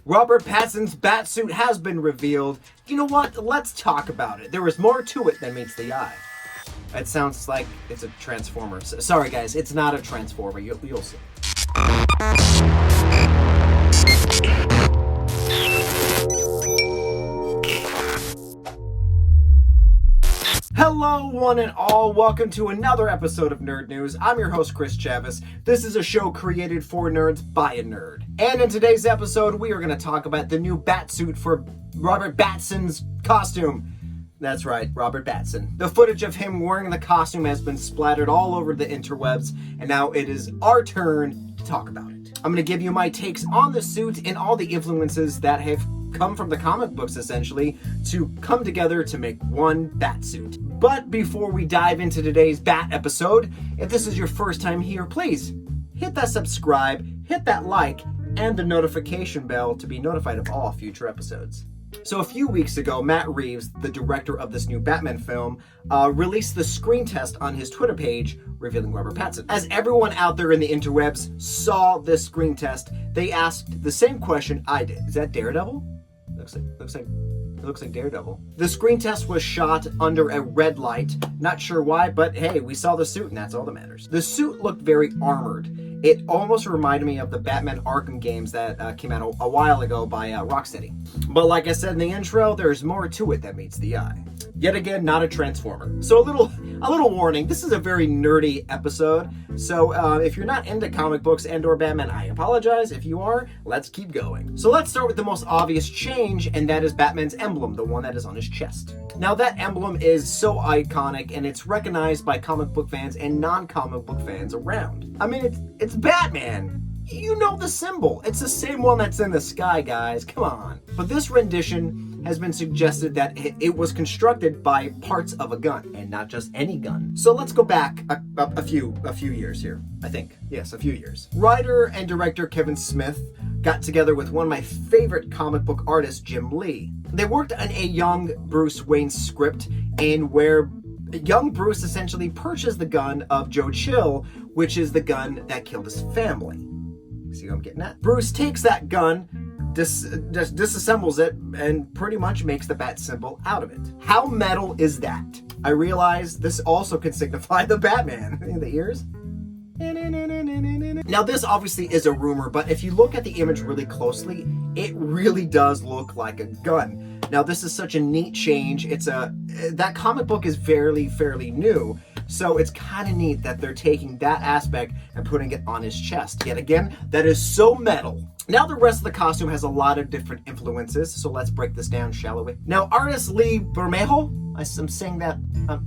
Robert Pattinson's Batsuit has been revealed. You know what? Let's talk about it. There is more to it than meets the eye. It sounds like it's a Transformer. Sorry guys, it's not a Transformer. You'll see. Hello, one and all. Welcome to another episode of Nerd News. I'm your host, Chris Chavez. This is a show created for nerds by a nerd. And in today's episode, we are going to talk about the new Batsuit for Robert Pattinson's costume. That's right, Robert Pattinson. The footage of him wearing the costume has been splattered all over the interwebs, and now it is our turn to talk about it. I'm going to give you my takes on the suit and all the influences that have come from the comic books, essentially, to come together to make one Batsuit. But before we dive into today's Bat episode, if this is your first time here, please hit that subscribe, hit that like, and the notification bell to be notified of all future episodes. So a few weeks ago, Matt Reeves, the director of this new Batman film, released the screen test on his Twitter page, revealing Robert Pattinson. As everyone out there in the interwebs saw this screen test, they asked the same question I did. Is that Daredevil? Looks like Daredevil. The screen test was shot under a red light. Not sure why, but hey, we saw the suit and that's all that matters. The suit looked very armored. It almost reminded me of the Batman Arkham games that came out a while ago by Rocksteady. But like I said in the intro, there's more to it than meets the eye. Yet again, not a Transformer. So a little warning, this is a very nerdy episode. So if you're not into comic books and or Batman, I apologize. If you are, let's keep going. So let's start with the most obvious change, and that is Batman's emblem, the one that is on his chest. Now that emblem is so iconic, and it's recognized by comic book fans and non-comic book fans around. I mean, it's Batman. You know the symbol. It's the same one that's in the sky, guys. Come on. But this rendition has been suggested that it was constructed by parts of a gun, and not just any gun. So let's go back a few years here, I think. Yes, a few years. Writer and director Kevin Smith got together with one of my favorite comic book artists, Jim Lee. They worked on a young Bruce Wayne script, and where young Bruce essentially purchased the gun of Joe Chill, which is the gun that killed his family. See what I'm getting at? Bruce takes that gun, disassembles it, and pretty much makes the bat symbol out of it. How metal is that? I realize this also can signify the Batman. In the ears? Now this obviously is a rumor, but if you look at the image really closely, it really does look like a gun. Now this is such a neat change. That comic book is fairly new, so it's kind of neat that they're taking that aspect and putting it on his chest. Yet again, that is so metal. Now the rest of the costume has a lot of different influences, so let's break this down, shall we? Now artist Lee Bermejo, I'm saying that,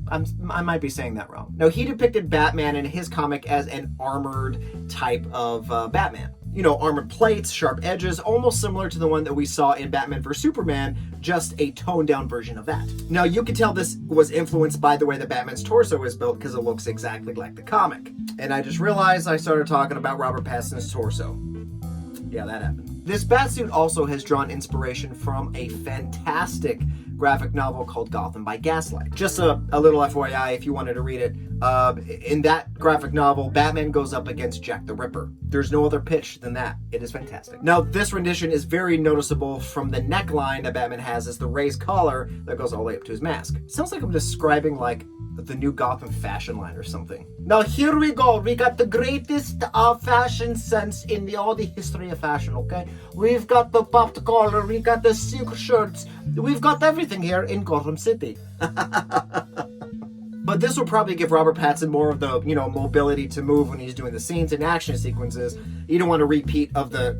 I might be saying that wrong. Now he depicted Batman in his comic as an armored type of Batman. You know, armored plates, sharp edges, almost similar to the one that we saw in Batman vs Superman, just a toned down version of that. Now you can tell this was influenced by the way that Batman's torso is built because it looks exactly like the comic. And I just realized I started talking about Robert Pattinson's torso. Yeah, that happened. This Batsuit also has drawn inspiration from a fantastic graphic novel called Gotham by Gaslight. Just a little FYI if you wanted to read it. In that graphic novel, Batman goes up against Jack the Ripper. There's no other pitch than that. It is fantastic. Now, this rendition is very noticeable from the neckline that Batman has as the raised collar that goes all the way up to his mask. It sounds like I'm describing like the new Gotham fashion line or something. Now here we go. We got the greatest fashion sense in all the history of fashion, okay? We've got the popped collar, we got the silk shirts, we've got everything here in Gotham City. But this will probably give Robert Pattinson more of the, mobility to move when he's doing the scenes and action sequences. You don't want a repeat of the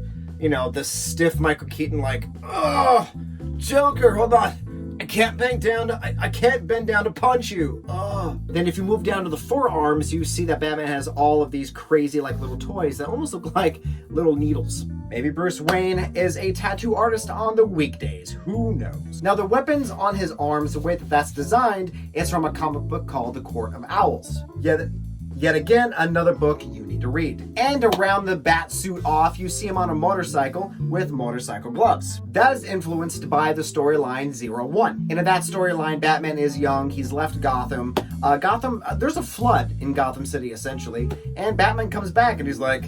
stiff Michael Keaton oh, Joker, hold on. I can't bend down to punch you. Oh. Then if you move down to the forearms, you see that Batman has all of these crazy little toys that almost look like little needles. Maybe Bruce Wayne is a tattoo artist on the weekdays. Who knows? Now the weapons on his arms, the way that that's designed, is from a comic book called The Court of Owls. Yet again, another book you need to read. And around the bat suit off, you see him on a motorcycle with motorcycle gloves. That is influenced by the storyline 01. And in that storyline, Batman is young, he's left Gotham. There's a flood in Gotham City, essentially. And Batman comes back and he's like,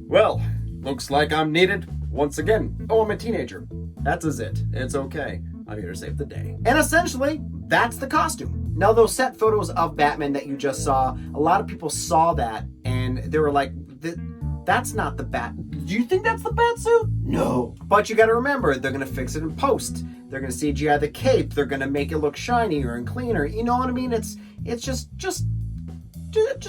well, looks like I'm needed Once again, oh, I'm a teenager. That's it. It's okay. I'm here to save the day. And essentially, that's the costume. Now, those set photos of Batman that you just saw, a lot of people saw that and they were like, that's not the Bat. Do you think that's the Batsuit? No. But you gotta remember, they're gonna fix it in post. They're gonna CGI the cape. They're gonna make it look shinier and cleaner. You know what I mean? It's just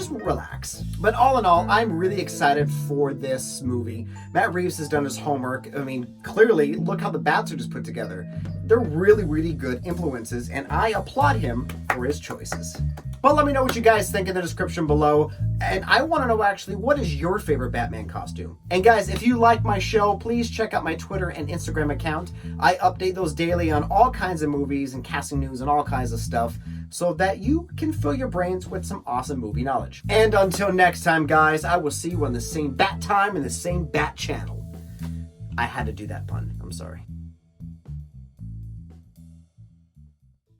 relax. But all in all, I'm really excited for this movie. Matt Reeves has done his homework. I mean, clearly, look how the Batsuit is put together. They're really, really good influences, and I applaud him for his choices. But let me know what you guys think in the description below. And I want to know actually, what is your favorite Batman costume? And guys, if you like my show, please check out my Twitter and Instagram account. I update those daily on all kinds of movies and casting news and all kinds of stuff, so that you can fill your brains with some awesome movie knowledge. And until next time, guys, I will see you on the same bat time and the same bat channel. I had to do that pun. I'm sorry.